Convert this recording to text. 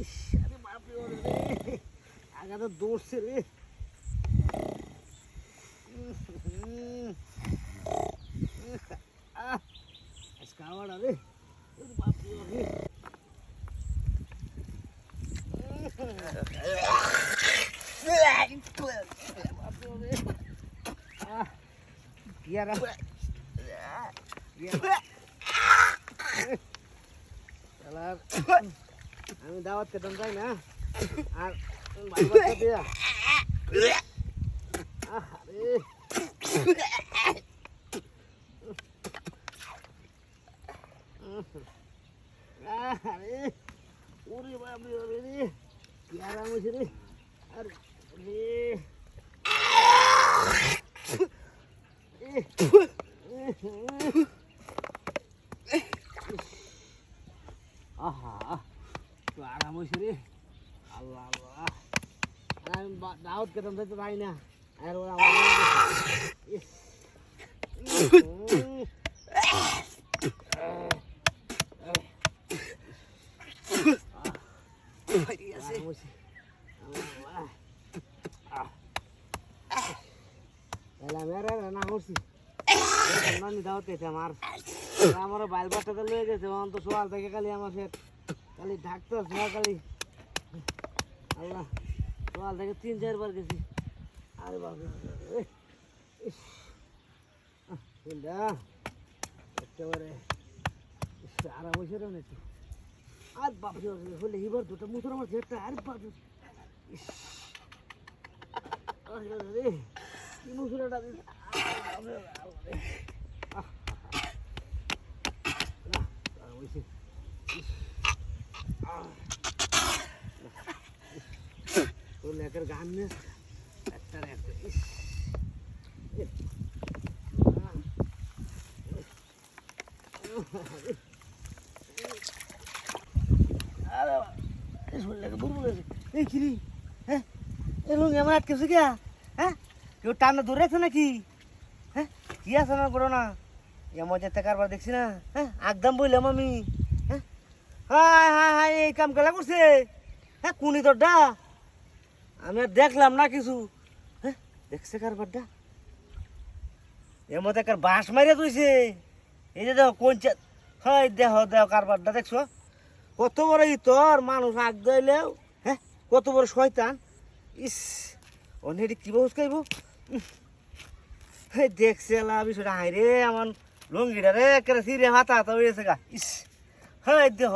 ইস, আরে বাপরে ওরে রে, আগাটা দৌড়ছে রে। আজকে আবার রে, ওরে বাপরে ওরে। বাপরে ওরে। ইয়ারা আমি দাওয়াত খেতাম তাই না আর দিয়া ওরে বাপরে ওরে রে ইয়ারা মছে রে আর রে আহা তো আরাম হয়েছে রে আল্লাহ আল্লাহ আমি দাওয়াত খেতাম তাই তো তাই না আর ওরা রান্না করছি দাওয়াত খেতে আমার বাইল বাচ্চাটা লয়ে গেছে অন্ত সকাল থেকে খালি আমার সে খালি ঢাকতে খালি আল্লাহ সকাল থেকে 3-4 বার গেছি আরে বাবা একেবারে আরাম হয়েছে রে নাকি আর বাপরে হলে এবার দুটো মুসুর আমার ঝেড়টা আরে বাপরে রে কি মুসুরাটা তোর লেখার গান নিয়ে একটা এই কিরি হ্যাঁ এরকম এমন আটকেছে কে হ্যাঁ কেউ টানা ধরে রাখছে নাকি হ্যাঁ কি আছে না করো না এমন যেতে কারবার দেখছি না হ্যাঁ একদম বললাম আমি হ্যাঁ হায় হায় হায় এই কাম কেলা করছে হ্যাঁ কুনি তোরটা আমি আর দেখলাম না কিছু হ্যাঁ দেখছে কারবারটা এর মধ্যে কার বাঁশ মারিয়া তুইছে এই যে দেখো কোন হয় দেহ দেহ কারবারটা দেখছো কত বড় ই তোর মানুষ আগ দিলেও হ্যাঁ কত বড় শয়তান ইস অনেক কি বস খাইব দেখছে বিষয়টা হাই রে আমার লঙ্গিটা রে একেবারে সিরে হাতা হাতা হয়েছে গা ইস হয় দেহ